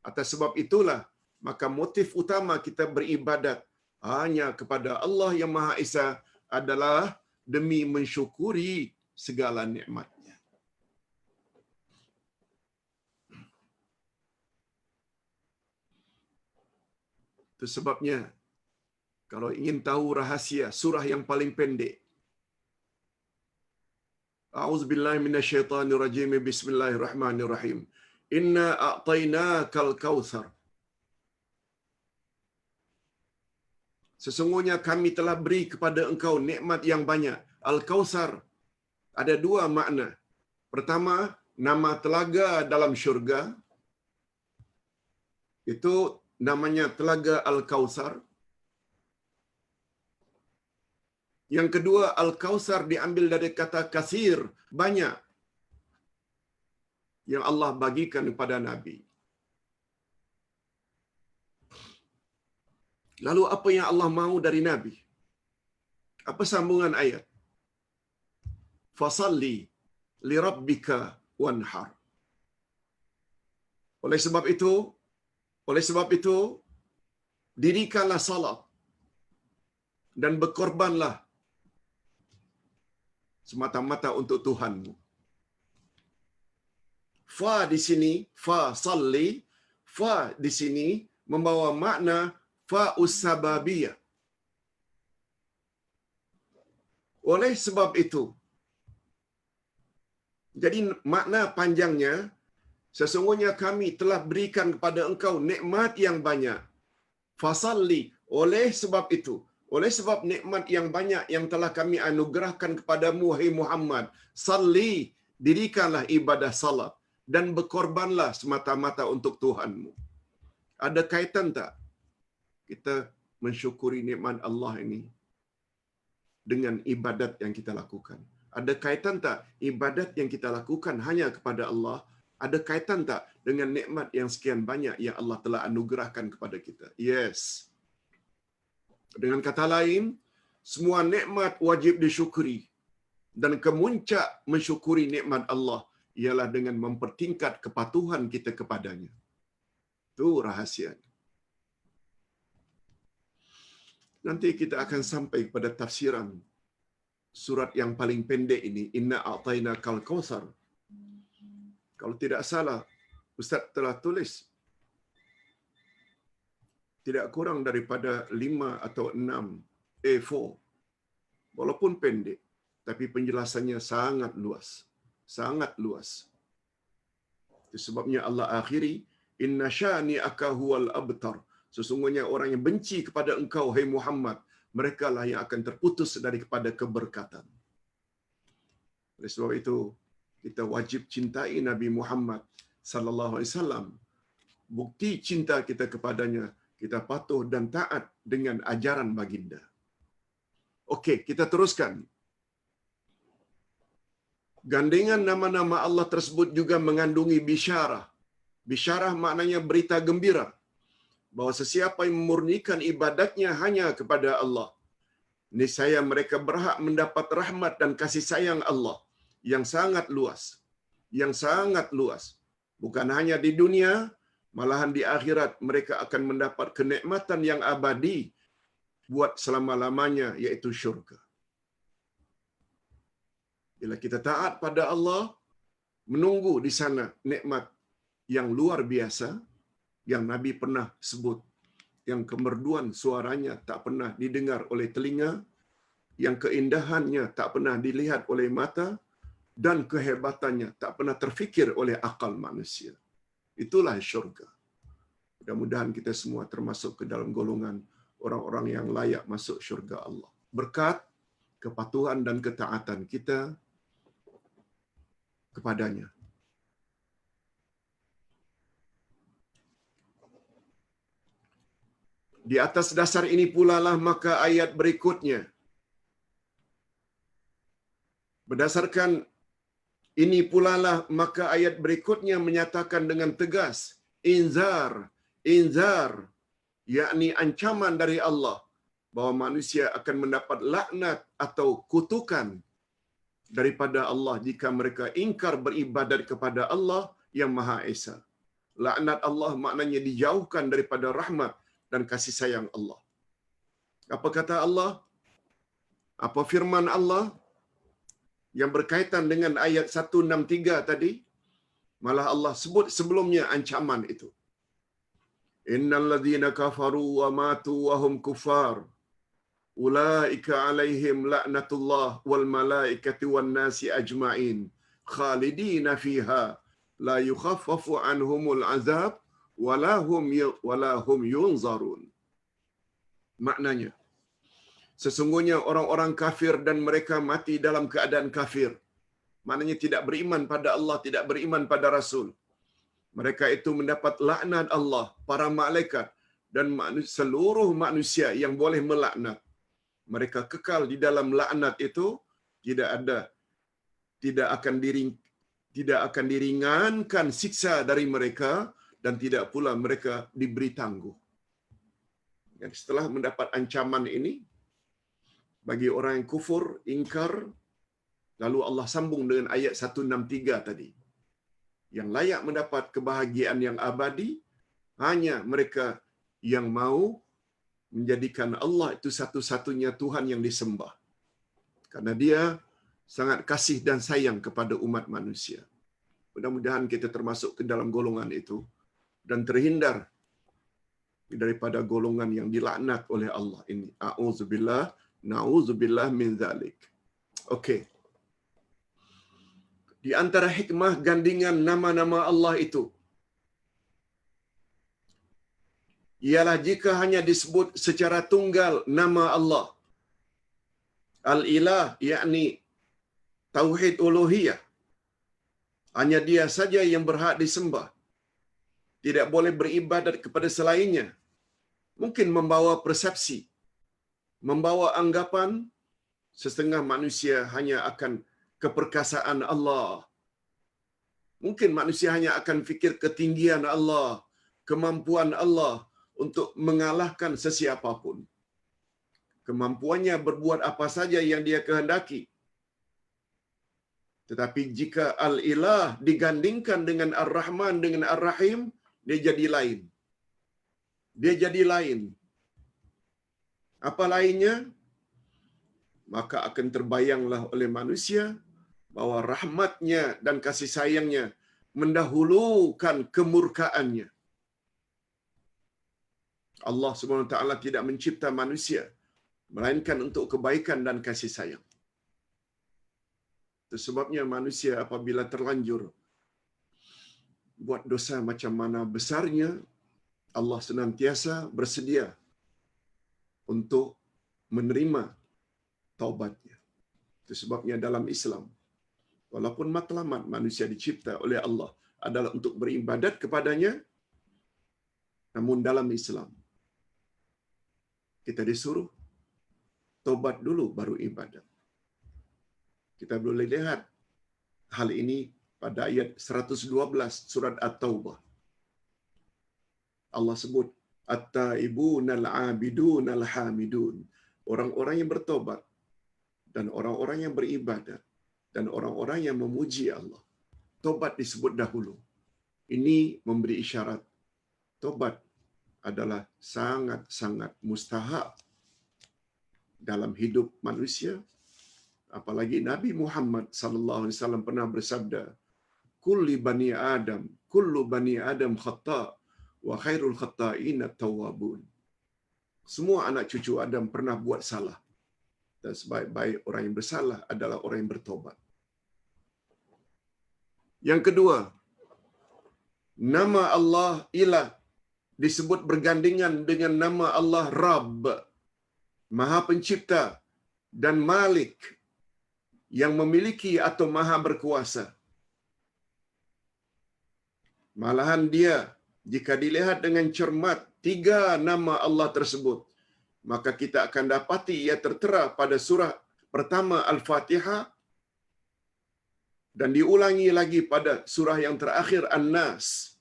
Speaker 1: Atas sebab itulah, maka motif utama kita beribadat hanya kepada Allah yang Maha Esa adalah demi mensyukuri segala nikmat-Nya. Itu sebabnya, kalau ingin tahu rahasia surah yang paling pendek, A'udzubillahi minasyaitonirrajim. Bismillahirrahmanirrahim. Inna a'tainakal kautsar. Sesungguhnya kami telah beri kepada engkau nikmat yang banyak. Al-Kautsar ada dua makna. Pertama, nama telaga dalam syurga. Itu namanya telaga Al-Kautsar. Yang kedua, Al-Kautsar diambil dari kata kasir, banyak, yang Allah bagikan kepada Nabi. Lalu apa yang Allah mahu dari Nabi? Apa sambungan ayat? Fasalli li rabbika wanhar. Oleh sebab itu, dirikanlah salat dan berkorbanlah semata-mata untuk Tuhanmu. Fa di sini, fa salli, fa di sini membawa makna fa ussababiyah. Oleh sebab itu, jadi makna panjangnya, sesungguhnya kami telah berikan kepada engkau nikmat yang banyak. Fasalli, oleh sebab itu, oleh sebab nikmat yang banyak yang telah kami anugerahkan kepadamu, wahai Muhammad, salli, dirikanlah ibadah salat dan berkorbanlah semata-mata untuk Tuhanmu. Ada kaitan tak kita mensyukuri nikmat Allah ini dengan ibadat yang kita lakukan? Ada kaitan tak ibadat yang kita lakukan hanya kepada Allah? Ada kaitan tak dengan nikmat yang sekian banyak yang Allah telah anugerahkan kepada kita? Yes. Dengan kata lain, semua nikmat wajib disyukuri. Dan kemuncak mensyukuri nikmat Allah ialah dengan mempertingkat kepatuhan kita kepadanya. Itu rahasia. Nanti kita akan sampai pada tafsiran surat yang paling pendek ini, Inna a'tainakal kautsar. Kalau tidak salah, Ustaz telah tulis tidak kurang daripada 5 atau 6 A4. Walaupun pendek, tapi penjelasannya sangat luas. Sangat luas. Itu sebabnya Allah akhiri, Inna syani'aka huwal abtar. Sesungguhnya orang yang benci kepada engkau, hai Muhammad, mereka lah yang akan terputus daripada keberkatan. Oleh sebab itu, kita wajib cintai Nabi Muhammad sallallahu alaihi wasallam bukti cinta kita kepadanya, kita patuh dan taat dengan ajaran baginda. Okey, kita teruskan. Gandingan nama-nama Allah tersebut juga mengandungi bisyarah. Bisyarah maknanya berita gembira, bahawa sesiapa yang memurnikan ibadatnya hanya kepada Allah, niscaya mereka berhak mendapat rahmat dan kasih sayang Allah yang sangat luas. Yang sangat luas. Bukan hanya di dunia, malahan di akhirat mereka akan mendapat kenikmatan yang abadi buat selama-lamanya, iaitu syurga. Bila kita taat pada Allah, menunggu di sana nikmat yang luar biasa yang Nabi pernah sebut, yang kemerduan suaranya tak pernah didengar oleh telinga, yang keindahannya tak pernah dilihat oleh mata, dan kehebatannya tak pernah terfikir oleh akal manusia. Itulah syurga. Mudah-mudahan kita semua termasuk ke dalam golongan orang-orang yang layak masuk syurga Allah. Berkat kepatuhan dan ketaatan kita kepadanya. Di atas dasar ini pula lah maka ayat berikutnya. Berdasarkan ini pula lah maka ayat berikutnya menyatakan dengan tegas, inzar, inzar, yakni ancaman dari Allah bahawa manusia akan mendapat laknat atau kutukan daripada Allah jika mereka ingkar beribadat kepada Allah yang Maha Esa. Laknat Allah maknanya dijauhkan daripada rahmat dan kasih sayang Allah. Apa kata Allah? Apa firman Allah yang berkaitan dengan ayat 163 tadi? Malah Allah sebut sebelumnya ancaman itu. Innal ladzina kafaru wa matu wa hum kuffar ulaika alaihim la'natullah wal malaikati wan nasi ajma'in khalidina fiha la yukhaffafu anhumul azab wala hum yunzarun. Maknanya, sesungguhnya orang-orang kafir dan mereka mati dalam keadaan kafir, maknanya tidak beriman pada Allah, tidak beriman pada Rasul, mereka itu mendapat laknat Allah, para malaikat dan seluruh manusia yang boleh melaknat. Mereka kekal di dalam laknat itu, tidak akan diringankan siksa dari mereka, dan tidak pula mereka diberi tangguh. Dan setelah mendapat ancaman ini bagi orang yang kufur, ingkar, lalu Allah sambung dengan ayat 163 tadi. Yang layak mendapat kebahagiaan yang abadi hanya mereka yang mau menjadikan Allah itu satu-satunya Tuhan yang disembah. Karena Dia sangat kasih dan sayang kepada umat manusia. Mudah-mudahan kita termasuk ke dalam golongan itu dan terhindar daripada golongan yang dilaknat oleh Allah ini. A'udzubillah, na'udzubillah min zalik. Okey. Di antara hikmah gandingan nama-nama Allah itu ialah jika hanya disebut secara tunggal nama Allah, Al-Ilah, yakni Tauhid Uluhiyah, hanya Dia saja yang berhak disembah, tidak boleh beribadat kepada selainnya, mungkin membawa persepsi, membawa anggapan setengah manusia hanya akan keperkasaan Allah. Mungkin manusia hanya akan fikir ketinggian Allah, kemampuan Allah untuk mengalahkan sesiapa pun. Kemampuannya berbuat apa saja yang Dia kehendaki. Tetapi jika Al-Ilah digandingkan dengan Ar-Rahman, dengan Ar-Rahim, dia jadi lain. Dia jadi lain. Apa lainnya? Maka akan terbayanglah oleh manusia bahawa rahmatnya dan kasih sayangnya mendahulukan kemurkaannya. Allah SWT tidak mencipta manusia melainkan untuk kebaikan dan kasih sayang. Itu sebabnya manusia apabila terlanjur buat dosa macam mana besarnya, Allah senantiasa bersedia untuk menerima taubatnya. Itu sebabnya dalam Islam, walaupun matlamat manusia dicipta oleh Allah adalah untuk beribadat kepadanya, Namun dalam Islam, kita disuruh tobat dulu baru ibadat. Kita boleh lihat hal ini pada ayat 112 surat At-Taubah. Allah sebut, At-taibunal abidunal hamidun. Orang-orang yang bertobat, dan orang-orang yang beribadat, dan orang-orang yang memuji Allah. Tobat disebut dahulu. Ini memberi isyarat tobat adalah sangat-sangat mustahab dalam hidup manusia. Apalagi Nabi Muhammad sallallahu alaihi wasallam pernah bersabda, kullu bani Adam khata' wa khairul khata'in at-tawwabun. Semua anak cucu Adam pernah buat salah. Dan sebaik-baik orang yang bersalah adalah orang yang bertobat. Yang kedua, nama Allah Ilah disebut bergandingan dengan nama Allah Rabb, Maha Pencipta dan Malik, yang memiliki atau Maha Berkuasa. Malahan dia, jika dilihat dengan cermat, 3 nama Allah tersebut, maka kita akan dapati ia tertera pada surah pertama Al-Fatihah, dan diulangi lagi pada surah yang terakhir An-Nas.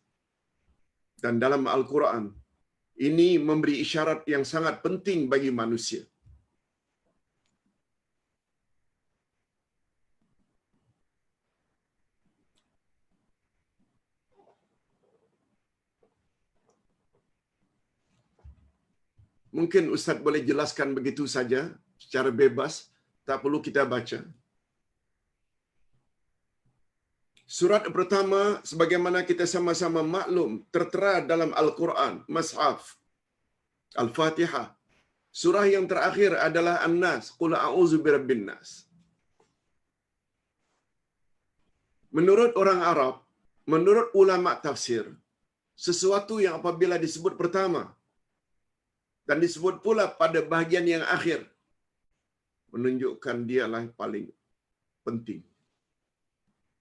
Speaker 1: Dan dalam Al-Quran, ini memberi isyarat yang sangat penting bagi manusia. Mungkin Ustaz boleh jelaskan begitu saja, secara bebas, tak perlu kita baca. Surat pertama, sebagaimana kita sama-sama maklum, tertera dalam Al-Quran, Mushaf, Al-Fatihah. Surah yang terakhir adalah An-Nas, Qul a'udzu birabbin nas. Menurut orang Arab, menurut ulama tafsir, sesuatu yang apabila disebut pertama dan disebut pula pada bahagian yang akhir, menunjukkan dialah paling penting.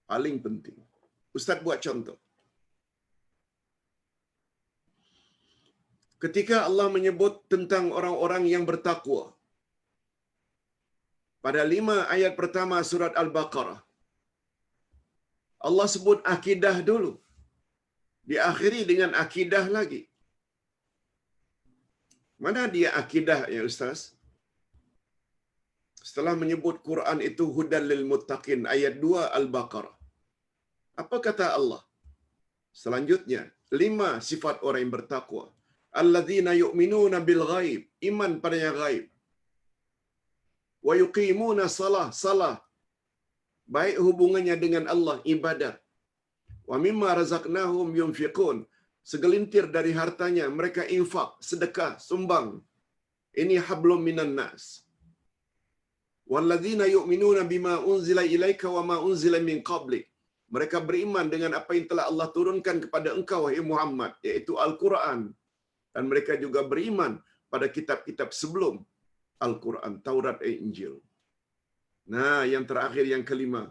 Speaker 1: Paling penting. Ustaz buat contoh. Ketika Allah menyebut tentang orang-orang yang bertakwa, pada 5 ayat pertama surat Al-Baqarah, Allah sebut akidah dulu. Diakhiri dengan akidah lagi. Mana dia akidah ya Ustaz? Setelah menyebut Quran itu hudan lil muttaqin, ayat 2 Al-Baqarah. Apa kata Allah? Selanjutnya, 5 sifat orang yang bertakwa. Alladzina yu'minuna bil ghaib, iman pada yang ghaib. Wa yuqimuna salah. Baik hubungannya dengan Allah, ibadat. Wa mimma razaqnahum yunfiqun, segelintir dari hartanya mereka infak, sedekah, sumbang. Ini hablum minan nas. Walladzina yu'minuna bima unzila ilaika wa ma unzila min qablik. Mereka beriman dengan apa yang telah Allah turunkan kepada engkau wahai Muhammad, yaitu Al-Quran. Dan mereka juga beriman pada kitab-kitab sebelum Al-Quran, Taurat dan Injil. Nah, yang terakhir yang kelima,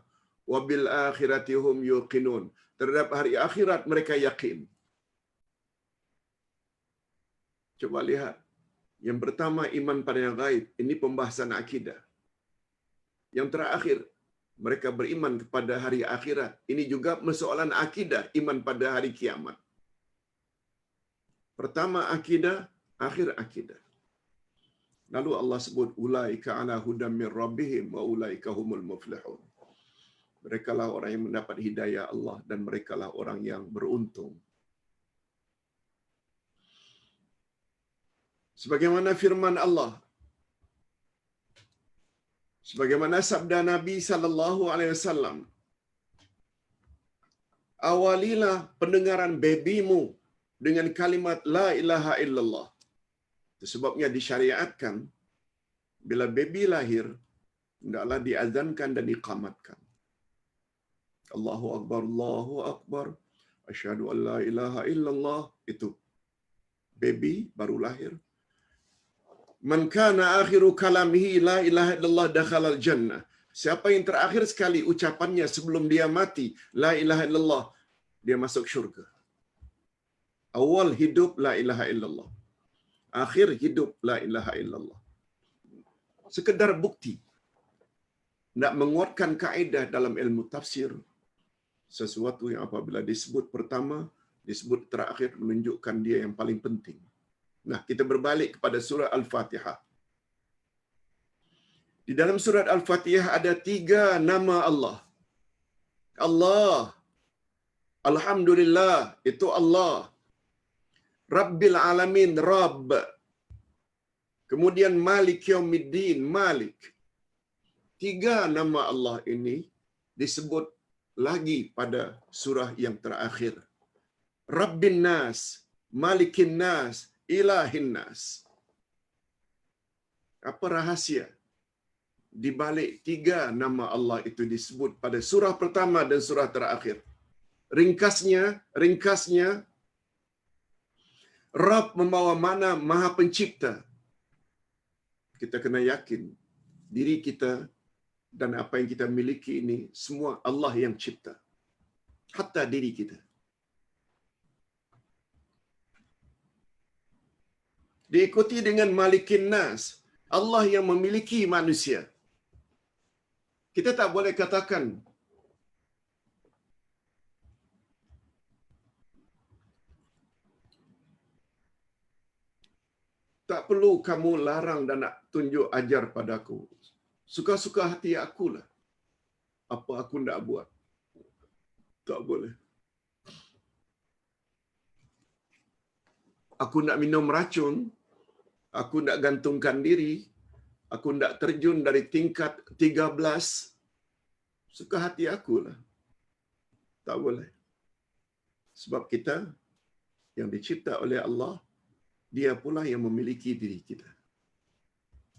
Speaker 1: wabil akhirati hum yuqinun. Terhadap hari akhirat mereka yakin. Coba lihat. Yang pertama iman pada yang gaib, ini pembahasan akidah. Yang terakhir, mereka beriman kepada hari akhirat. Ini juga persoalan akidah, iman pada hari kiamat. Pertama akidah, akhir akidah. Lalu Allah sebut, ulaika ala hudam min rabbihim wa ulaika humul muflihun. Merekalah orang yang mendapat hidayah Allah dan merekalah orang yang beruntung. Sebagaimana firman Allah, sebagaimana sabda Nabi sallallahu alaihi wasallam, awalilah pendengaran babymu dengan kalimat la ilaha illallah. Itu sebabnya disyariatkan bila baby lahir hendaklah diazankan dan diqamatkan. Allahu akbar, asyhadu an la ilaha illallah. Itu baby baru lahir. Man kana akhiru kalamihi la ilaha illallah dakhalal jannah. Siapa yang terakhir sekali ucapannya sebelum dia mati la ilaha illallah, dia masuk syurga. Awal hidup la ilaha illallah. Akhir hidup la ilaha illallah. Sekedar bukti. Nak menguatkan kaedah dalam ilmu tafsir. Sesuatu yang apabila disebut pertama, disebut terakhir, menunjukkan dia yang paling penting. Nah, kita berbalik kepada surah Al-Fatihah. Di dalam surat Al-Fatihah ada 3 nama Allah. Allah. Alhamdulillah, itu Allah. Rabbil Alamin, Rabb. Kemudian Malik Yaumiddin, Malik. 3 nama Allah ini disebut lagi pada surah yang terakhir. Rabbin Nas, Malikin Nas, Ilahin Nas. Apa rahasia di balik 3 nama Allah itu disebut pada surah pertama dan surah terakhir? Ringkasnya, Rabb membawa makna Maha Pencipta. Kita kena yakin diri kita dan apa yang kita miliki ini semua Allah yang cipta. Hatta diri kita. Diikuti dengan Malikin Nas, Allah yang memiliki manusia. Kita tak boleh katakan tak perlu kamu larang dan nak tunjuk ajar padaku. Suka-suka hati akulah. Apa aku nak buat? Tak boleh. Aku nak minum racun, aku nak gantungkan diri, aku nak terjun dari tingkat 13. Suka hati akulah. Tak boleh. Sebab kita yang dicipta oleh Allah, Dia pula yang memiliki diri kita.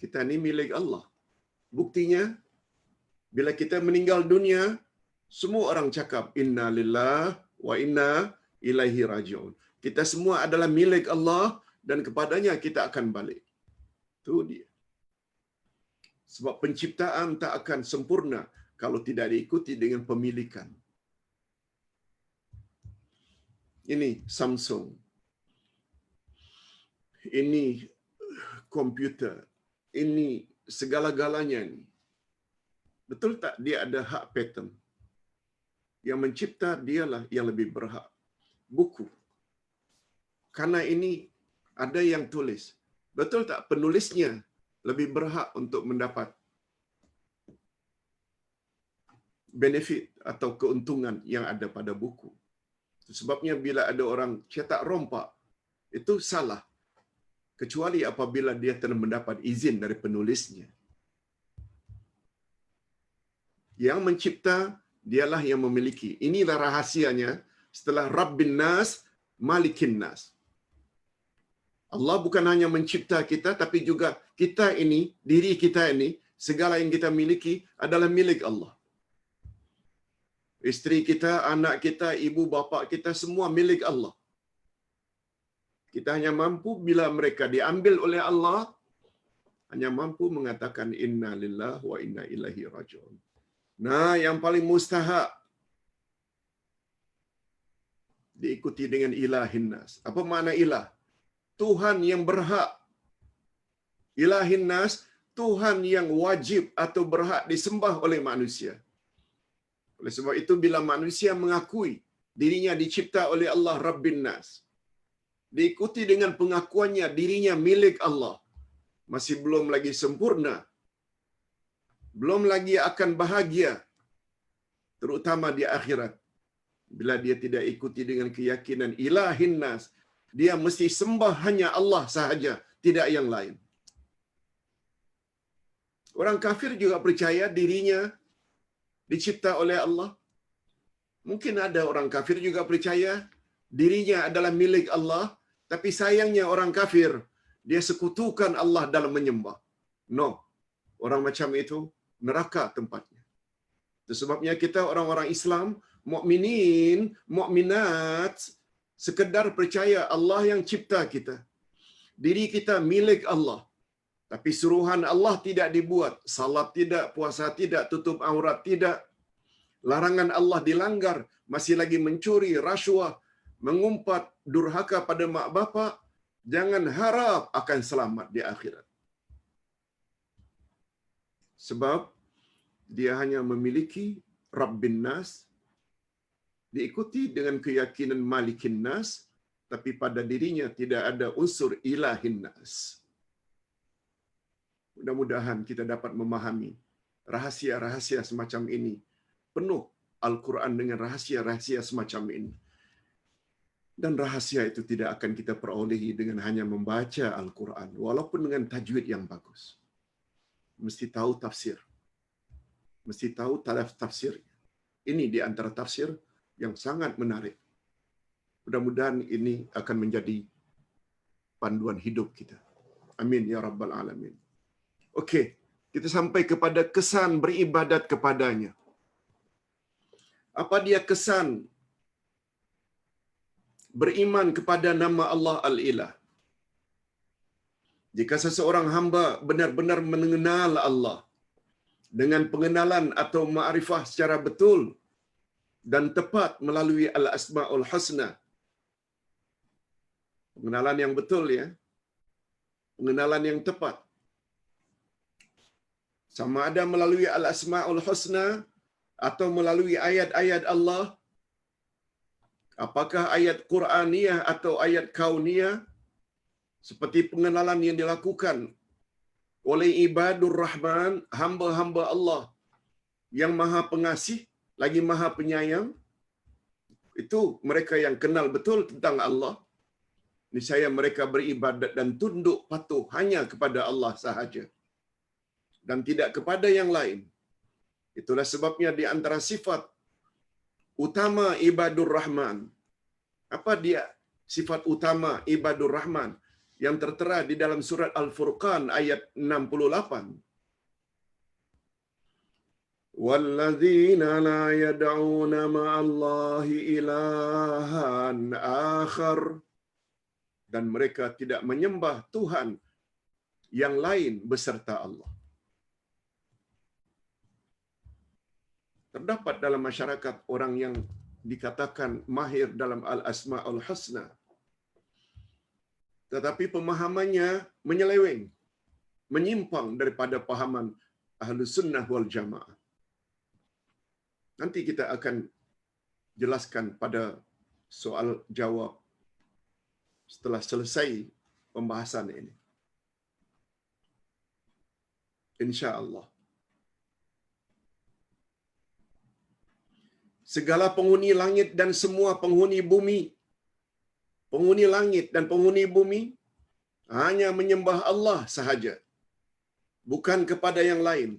Speaker 1: Kita ni milik Allah. Buktinya, bila kita meninggal dunia, semua orang cakap, Inna lillah wa inna ilaihi raji'un. Kita semua adalah milik Allah dan kepadanya kita akan balik. Itu dia. Sebab penciptaan tak akan sempurna kalau tidak diikuti dengan pemilikan. Ini Samsung. Ini komputer. Ini segala-galanya ni. Betul tak dia ada hak patent? Yang mencipta dialah yang lebih berhak. Buku. Karena ini ada yang tulis. Betul tak penulisnya lebih berhak untuk mendapat benefit atau keuntungan yang ada pada buku? Sebabnya bila ada orang cetak rompak, itu salah. Kecuali apabila dia telah mendapat izin dari penulisnya. Yang mencipta, dialah yang memiliki. Inilah rahasianya setelah Rabbin Nas, Malikin Nas. Allah bukan hanya mencipta kita, tapi juga kita ini, diri kita ini, segala yang kita miliki adalah milik Allah. Isteri kita, anak kita, ibu bapa kita, semua milik Allah. Kita hanya mampu bila mereka diambil oleh Allah, hanya mampu mengatakan inna lillahi wa inna ilaihi raji'un. Nah, yang paling mustahak diikuti dengan ilahin nas. Apa makna ilah? Tuhan yang berhak. Ilahin nas, Tuhan yang wajib atau berhak disembah oleh manusia. Oleh sebab itu bila manusia mengakui dirinya dicipta oleh Allah Rabbin Nas, diikuti dengan pengakuannya dirinya milik Allah, masih belum lagi sempurna, belum lagi akan bahagia, terutama di akhirat. Bila dia tidak ikuti dengan keyakinan ilahin nas, dia mesti sembah hanya Allah sahaja, tidak yang lain. Orang kafir juga percaya dirinya dicipta oleh Allah. Mungkin ada orang kafir juga percaya dirinya adalah milik Allah, tapi sayangnya orang kafir, dia sekutukan Allah dalam menyembah. No, orang macam itu neraka tempatnya. Itu sebabnya kita orang-orang Islam, mukminin, mukminat, sekedar percaya Allah yang cipta kita. Diri kita milik Allah. Tapi suruhan Allah tidak dibuat. Salat tidak, puasa tidak, tutup aurat tidak. Larangan Allah dilanggar, masih lagi mencuri, rasuah, mengumpat durhaka pada mak bapak, jangan harap akan selamat di akhirat. Sebab dia hanya memiliki Rabbin Nas, diikuti dengan keyakinan Malikin Nas, tapi pada dirinya tidak ada unsur Ilahin Nas. Mudah-mudahan kita dapat memahami rahasia-rahasia semacam ini. Penuh Al-Quran dengan rahasia-rahasia semacam ini. Dan rahasia itu tidak akan kita perolehi dengan hanya membaca Al-Quran, walaupun dengan tajwid yang bagus. Mesti tahu tafsir. Mesti tahu tafsir. Ini di antara tafsir yang sangat menarik. Mudah-mudahan ini akan menjadi panduan hidup kita. Amin ya rabbal alamin. Okey, kita sampai kepada kesan beribadat kepadanya. Apa dia kesan beriman kepada nama Allah Al-Ilah? Jika seseorang hamba benar-benar mengenal Allah dengan pengenalan atau ma'rifah secara betul dan tepat melalui Al-Asma'ul Husna. Pengenalan yang betul ya. Pengenalan yang tepat. Sama ada melalui Al-Asma'ul Husna atau melalui ayat-ayat Allah. Apakah ayat Qur'aniyah atau ayat Kauniyah? Seperti pengenalan yang dilakukan oleh ibadur Rahman, hamba-hamba Allah yang maha pengasih, lagi maha penyayang. Itu mereka yang kenal betul tentang Allah. Niscaya mereka beribadat dan tunduk patuh hanya kepada Allah sahaja dan tidak kepada yang lain. Itulah sebabnya di antara sifat utama ibadur Rahman. Apa dia sifat utama ibadur Rahman yang tertera di dalam surat Al-Furqan ayat 68? Walladzina la yad'una ma'allahi ilahan akhar. Dan mereka tidak menyembah Tuhan yang lain beserta Allah. Terdapat dalam masyarakat orang yang dikatakan mahir dalam Al-Asma'ul Husna, tetapi pemahamannya menyeleweng, menyimpang daripada pahaman Ahlus Sunnah wal Jamaah. Nanti kita akan jelaskan pada soal jawab setelah selesai pembahasan ini. InsyaAllah. Segala penghuni langit dan semua penghuni bumi, penghuni langit dan penghuni bumi hanya menyembah Allah sahaja, bukan kepada yang lain.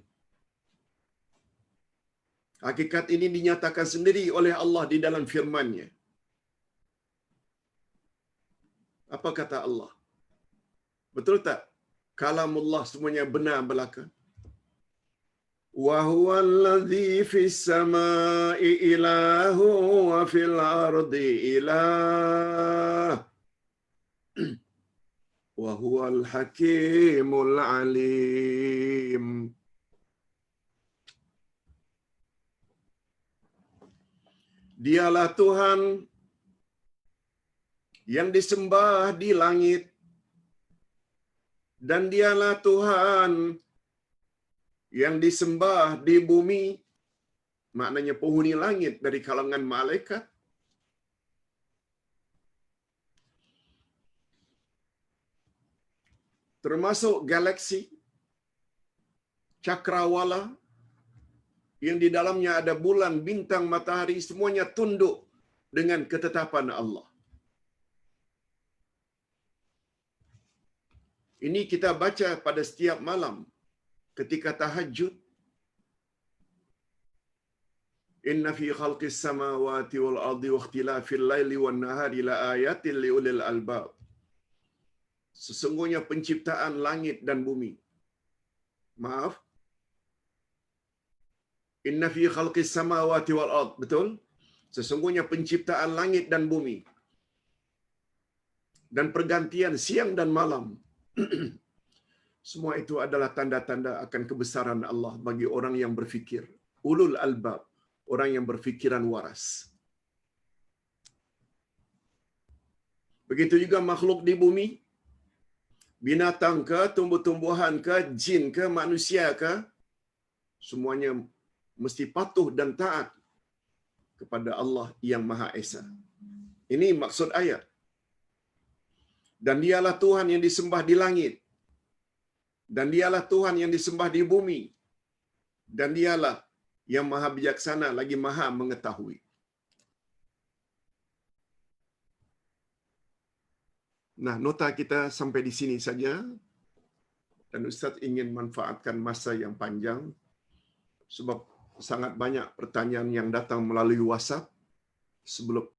Speaker 1: Hakikat ini dinyatakan sendiri oleh Allah di dalam firman-Nya. Apa kata Allah? Betul tak? Kalamullah semuanya benar belaka. Wa huwa allazi fis samai ilahu wa fil ardi ilah. Wa huwal hakimul alim. Dialah Tuhan yang disembah di langit, dan dialah Tuhan yang disembah di bumi, maknanya penghuni langit dari kalangan malaikat, termasuk galaksi, cakrawala, yang di dalamnya ada bulan, bintang, matahari, semuanya tunduk dengan ketetapan Allah. Ini kita baca pada setiap malam ketika tahajud. Inna fi khalqis samawati wal ardi wa ikhtilafil laili wan nahari la ayatin liulil albab. Sesungguhnya penciptaan langit dan bumi. Maaf. Inna fi khalqis samawati wal ard. Betul? Sesungguhnya penciptaan langit dan bumi dan pergantian siang dan malam. Semua itu adalah tanda-tanda akan kebesaran Allah bagi orang yang berfikir. Ulul albab, orang yang berfikiran waras. Begitu juga makhluk di bumi, binatang ke, tumbuh-tumbuhan ke, jin ke, manusia ke, semuanya mesti patuh dan taat kepada Allah yang Maha Esa. Ini maksud ayat. Dan dialah Tuhan yang disembah di langit. Dan dialah Tuhan yang disembah di bumi. Dan dialah yang Maha Bijaksana lagi Maha Mengetahui. Nah, nota kita sampai di sini saja. Dan Ustaz ingin manfaatkan masa yang panjang sebab sangat banyak pertanyaan yang datang melalui WhatsApp sebelum